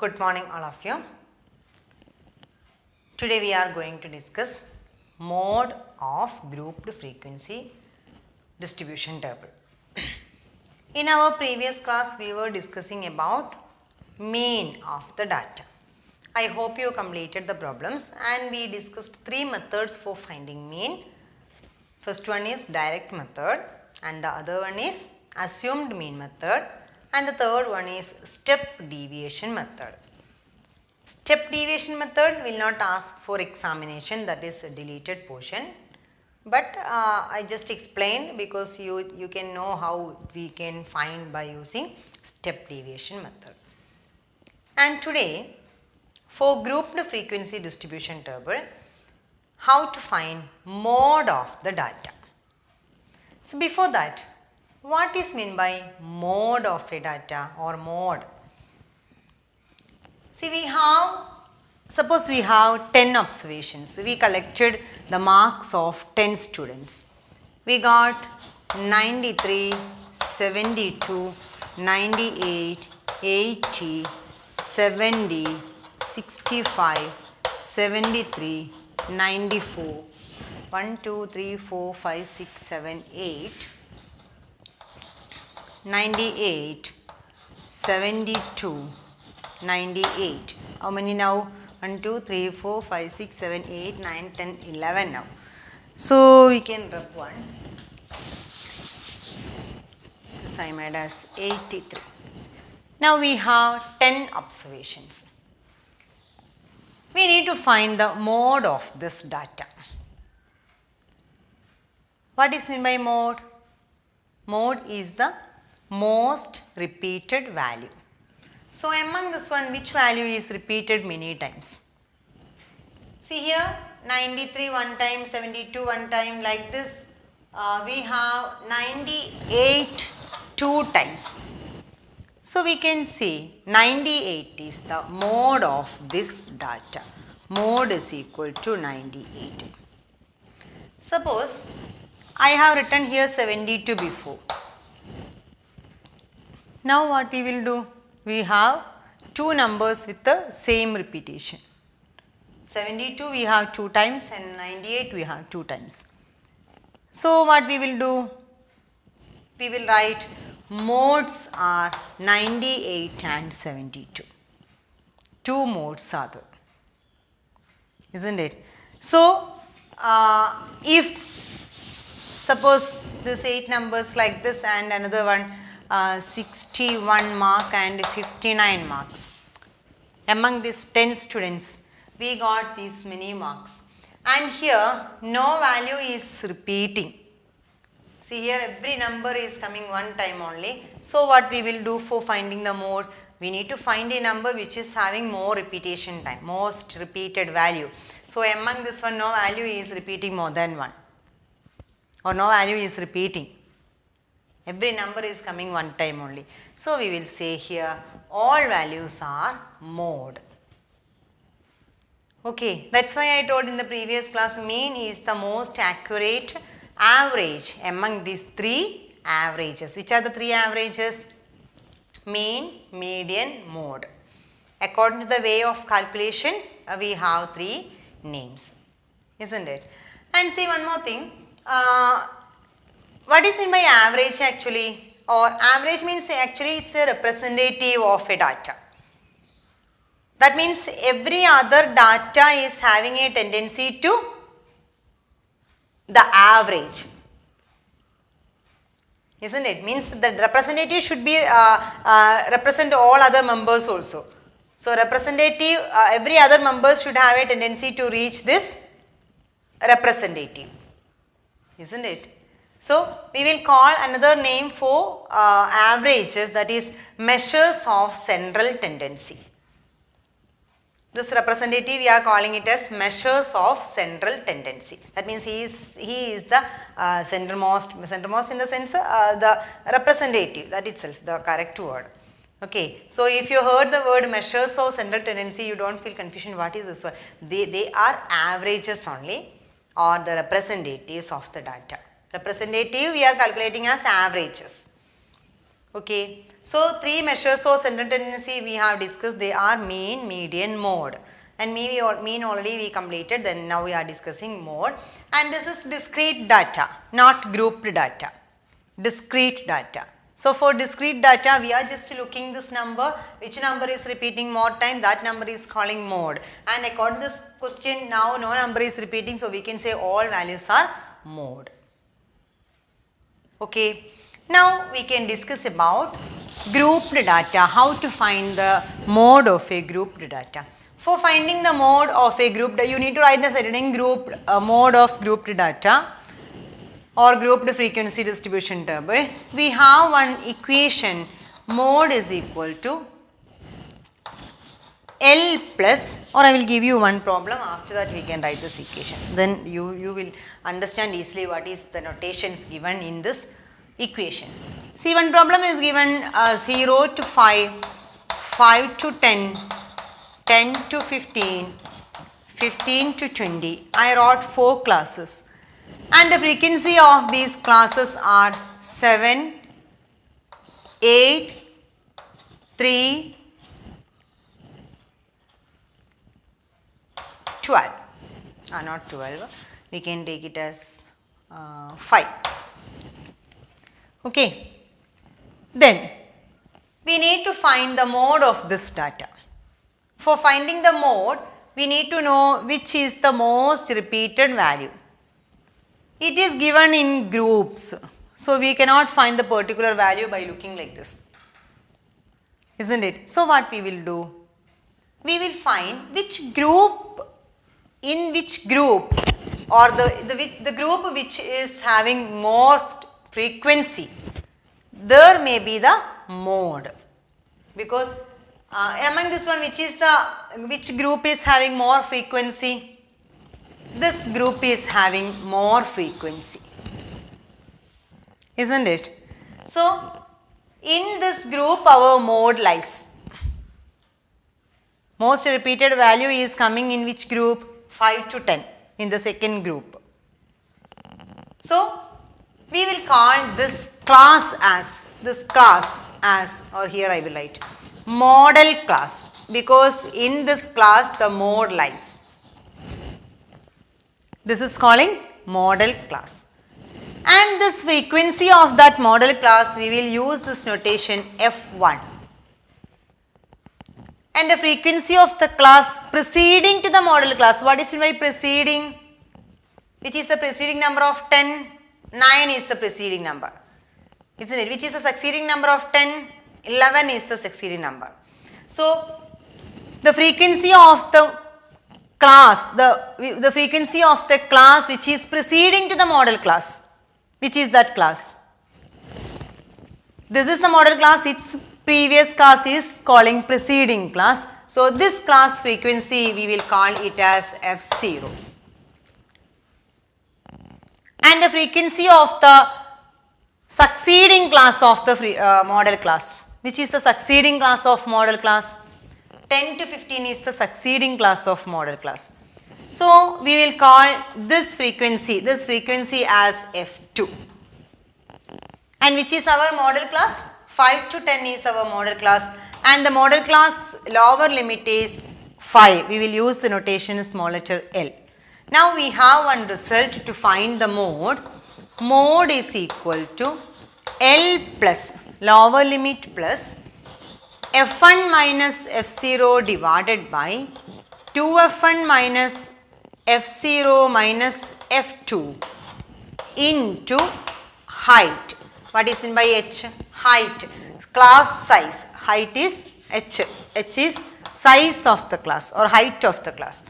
Good morning all of you. Today we are going to discuss mode of grouped frequency distribution table. In our previous class we were discussing about mean of the data. I hope you completed the problems and we discussed three methods for finding mean. First one is direct method and the other one is assumed mean method and the third one is step deviation method. Step deviation method will not ask for examination, that is a deleted portion, but I just explained because you can know how we can find by using step deviation method. And today for grouped frequency distribution table, how to find mode of the data. So before that, what is meant by mode of a data or mode? See, suppose we have 10 observations. We collected the marks of 10 students. We got 93, 72, 98, 80, 70, 65, 73, 94, 1, 2, 3, 4, 5, 6, 7, 8, 98, 72, 98. How many now? 1, 2, 3, 4, 5, 6, 7, 8, 9, 10, 11 now. So we can rub one. This I made as 83. Now we have 10 observations. We need to find the mode of this data. What is meant by mode? Mode is the most repeated value. So among this one, which value is repeated many times? See here, 93 one time, 72 one time, like this. We have 98 two times. So we can say 98 is the mode of this data. Mode is equal to 98. Suppose I have written here 72 before. Now what we will do? We have two numbers with the same repetition. 72 we have 2 times and 98 we have 2 times. So what we will do? We will write modes are 98 and 72. Two modes are there, isn't it? So if suppose this 8 numbers like this and another one 61 mark and 59 marks. Among these 10 students, we got these many marks. And here, no value is repeating. See here, every number is coming one time only. So what we will do for finding the mode? We need to find a number which is having more repetition time, most repeated value. So among this one, no value is repeating more than 1. Or no value is repeating. Every number is coming one time only. So we will say here all values are mode. Okay, that's why I told in the previous class mean is the most accurate average among these three averages. Which are the three averages? Mean, median, mode. According to the way of calculation, we have three names, isn't it? And see one more thing. What is meant by average actually? Or average means actually it's a representative of a data. That means every other data is having a tendency to the average. Isn't it? Means the representative should be represent all other members also. So representative, every other members should have a tendency to reach this representative. Isn't it? So we will call another name for averages, that is measures of central tendency. This representative we are calling it as measures of central tendency. That means he is the centermost in the sense the representative, that itself the correct word. Okay, so if you heard the word measures of central tendency, you don't feel confusion. What is this word? They are averages only, or the representatives of the data. Representative we are calculating as averages. Okay. So, three measures of central tendency we have discussed. They are mean, median, mode. And mean already we completed, then now we are discussing mode. And this is discrete data, not grouped data. Discrete data. So, for discrete data we are just looking this number, which number is repeating more time, that number is calling mode. And according to this question, now no number is repeating, so we can say all values are mode. Okay. Now we can discuss about grouped data, how to find the mode of a grouped data. For finding the mode of a grouped, you need to write the heading grouped mode of grouped data or grouped frequency distribution table. We have one equation, mode is equal to L plus, or I will give you one problem, after that we can write this equation. Then you will understand easily what is the notations given in this equation. See, one problem is given 0 to 5, 5 to 10, 10 to 15, 15 to 20. I wrote 4 classes and the frequency of these classes are 7, 8, 3, 12. Not 12, we can take it as 5. Okay. Then we need to find the mode of this data. For finding the mode, we need to know which is the most repeated value. It is given in groups, so we cannot find the particular value by looking like this, isn't it? So what we will do? We will find which group, in which group, or the group which is having most frequency, there may be the mode, because among this one, which group is having more frequency? This group is having more frequency, isn't it? So in this group our mode lies. Most repeated value is coming in which group? 5 to 10, in the second group. So we will call this class as, or here I will write model class, because in this class the mode lies. This is calling model class. And this frequency of that model class, we will use this notation F1. And the frequency of the class preceding to the model class, what is meant by preceding? Which is the preceding number of 10? 9 is the preceding number, isn't it? Which is the succeeding number of 10? 11 is the succeeding number. So the frequency of the class, the frequency of the class which is preceding to the model class, which is that class? This is the model class, its previous class is calling preceding class. So this class frequency we will call it as F0. And the frequency of the succeeding class of the model class, which is the succeeding class of model class? 10 to 15 is the succeeding class of model class. So we will call this frequency as F2. And which is our model class? 5 to 10 is our model class, and the model class lower limit is 5. We will use the notation small letter L. Now we have one result to find the mode. Mode is equal to L plus lower limit plus F1 minus F0 divided by 2F1 minus F0 minus F2 into height. What is in by H? Height. Class size. Height is H. H is size of the class or height of the class.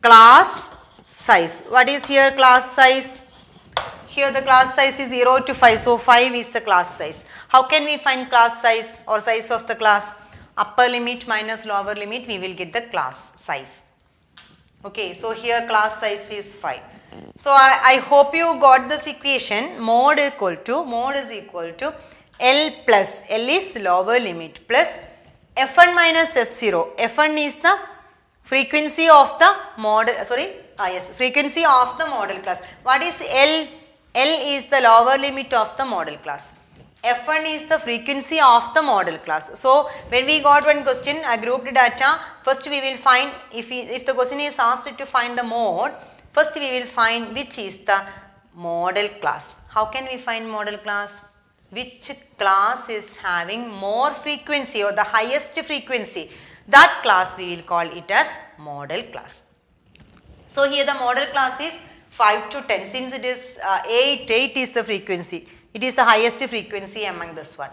Class size. What is here class size? Here the class size is 0 to 5. So 5 is the class size. How can we find class size or size of the class? Upper limit minus lower limit, we will get the class size. Okay, so here class size is 5. So I hope you got this equation. Mode is equal to L plus, L is lower limit, plus F1 minus F0. F1 is the frequency of the model, frequency of the model class. What is L? L is the lower limit of the model class. F1 is the frequency of the model class. So, when we got one question, a grouped data, first we will find, if the question is asked to find the mode, first we will find which is the model class. How can we find model class? Which class is having more frequency or the highest frequency? That class we will call it as model class. So, here the model class is 5 to 10, since it is 8 is the frequency. It is the highest frequency among this one.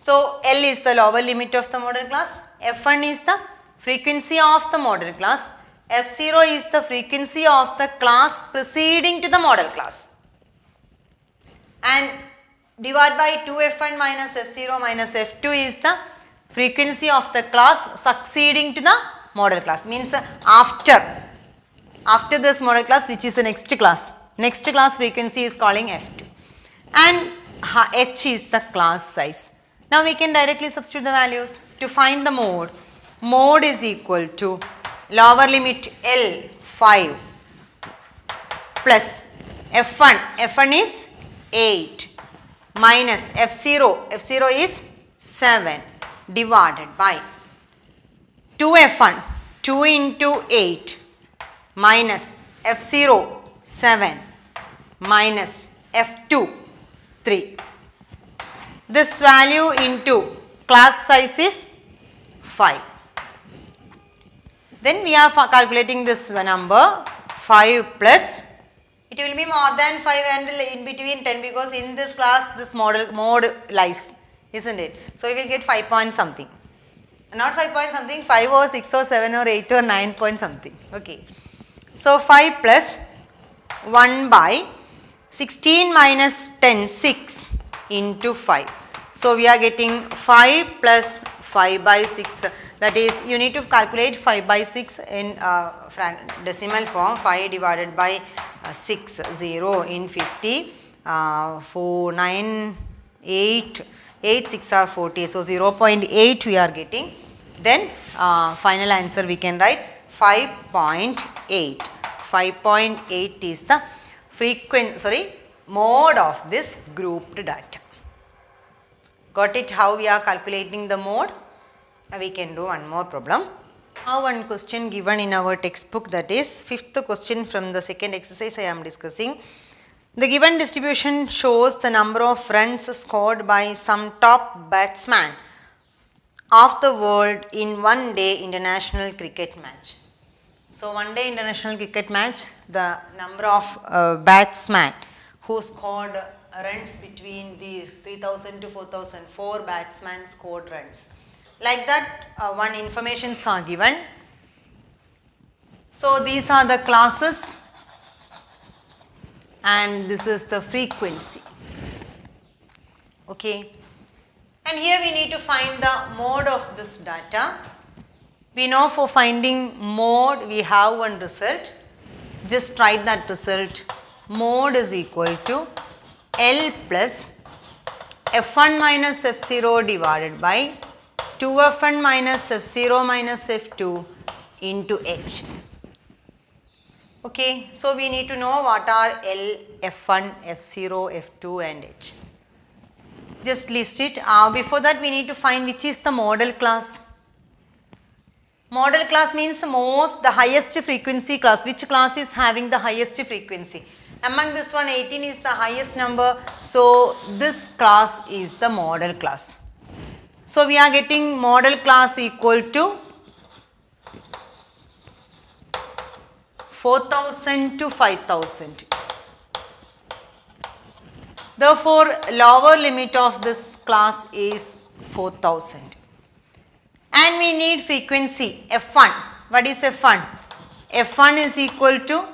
So, L is the lower limit of the model class, F1 is the frequency of the model class, F0 is the frequency of the class preceding to the model class, and divide by 2F1 minus F0 minus F2 is the frequency of the class succeeding to the model class, means after this model class, which is the next class frequency is calling F2, and H is the class size. Now we can directly substitute the values to find the mode. Mode is equal to lower limit L 5 plus F1 is 8 minus F0 is 7 divided by 2F1 2 into 8 minus F0 7 minus F2 3. This value into class size is 5. Then we are calculating this number 5 plus, it will be more than 5 and in between 10, because in this class this mode lies, isn't it? So we will get 5 point something, not 5 point something, 5 or 6 or 7 or 8 or 9 point something. Okay. So 5 plus 1 by 16 minus 10, 6 into 5. So we are getting 5 plus 5 by 6, that is you need to calculate 5 by 6 in decimal form, 5 divided by 6, 0 in 50, 4, 9, 8, 8, 6 are 40, so 0.8 we are getting. Then final answer we can write 5.8. 5.8 is the mode of this grouped data. Got it how we are calculating the mode? We can do one more problem. Now one question given in our textbook, that is 5th question from the second exercise I am discussing. The given distribution shows the number of runs scored by some top batsman of the world in one day international cricket match. So one day international cricket match, the number of batsmen who scored runs between these 3000 to 4000, 4 batsmen scored runs. Like that one informations are given. So these are the classes and this is the frequency. Okay. And here we need to find the mode of this data. We know for finding mode we have one result. Just write that result. Mode is equal to L plus F1 minus F0 divided by 2F1 minus F0 minus F2 into H. Okay, so we need to know what are L, F1, F0, F2 and H. Just list it. Before that we need to find which is the model class. Model class means the highest frequency class. Which class is having the highest frequency? Among this one 18 is the highest number. So this class is the model class. So we are getting model class equal to 4000 to 5000. Therefore, lower limit of this class is 4000. And we need frequency F1. What is F1? F1 is equal to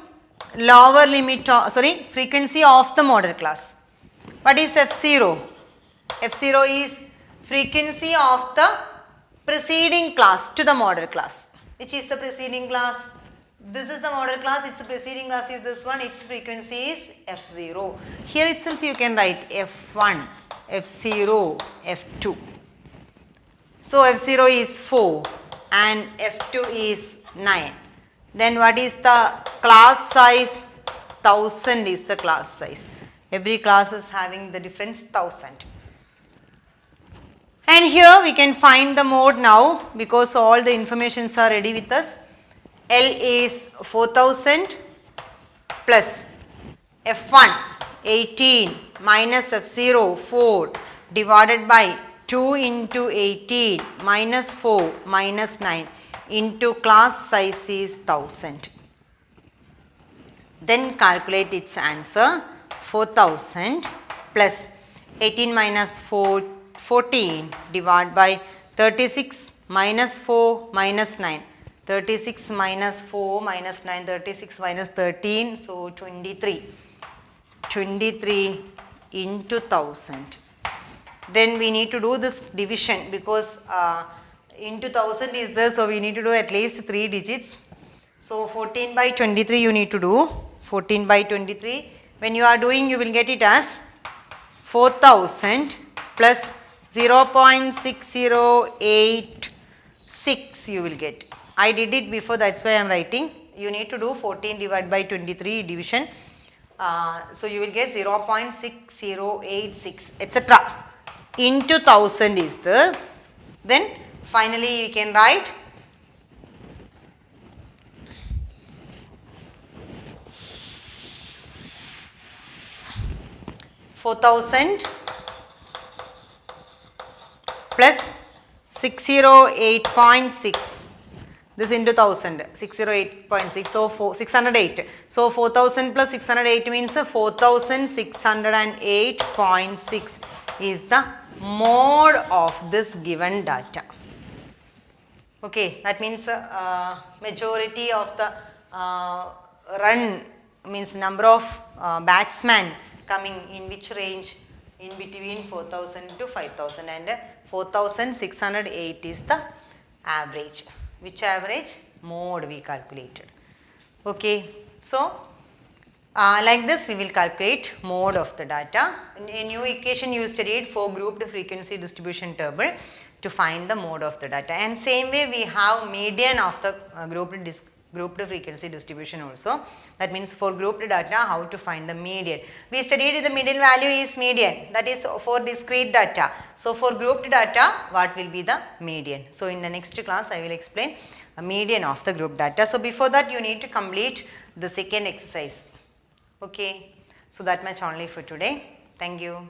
lower limit of, frequency of the model class. What is F0? F0 is frequency of the preceding class to the model class. Which is the preceding class? This is the model class, its preceding class is this one, its frequency is F0. Here itself you can write F1, F0, F2. So F0 is 4 and F2 is 9. Then what is the class size? 1000 is the class size. Every class is having the difference 1000. And here we can find the mode now because all the informations are ready with us. L is 4000 plus F1 18 minus F0 4 divided by 2 into 18 minus 4 minus 9 into class size is 1000. Then calculate its answer. 4000 plus 18 minus 4 14 divided by 36 minus 4 minus 9. 36 minus 4 minus 9, 36 minus 13, so 23. 23 into 1000. Then we need to do this division because into 1000 is there, so we need to do at least 3 digits. So 14 by 23 you need to do. 14 by 23. When you are doing, you will get it as 4000 plus 0.6086 you will get. I did it before, that's why I am writing. You need to do 14 divided by 23 division. So you will get 0.6086 etc. into 1000 is there. Then finally you can write 4000 plus 608.6. This into 1000, 608.6, so 608. So 4000 plus 608 means 4608.6 is the mode of this given data. Okay, that means majority of the run means number of batsmen coming in which range, in between 4000 to 5000, and 4608 is the average. Which average? Mode we calculated. Okay, so like this we will calculate mode of the data. In a new equation you studied for grouped frequency distribution table to find the mode of the data, and same way we have median of the grouped frequency distribution also. That means for grouped data how to find the median. We studied the middle value is median, that is for discrete data. So for grouped data what will be the median? So in the next class I will explain a median of the group data. So before that you need to complete the second exercise. Okay, so that much only for today. Thank you.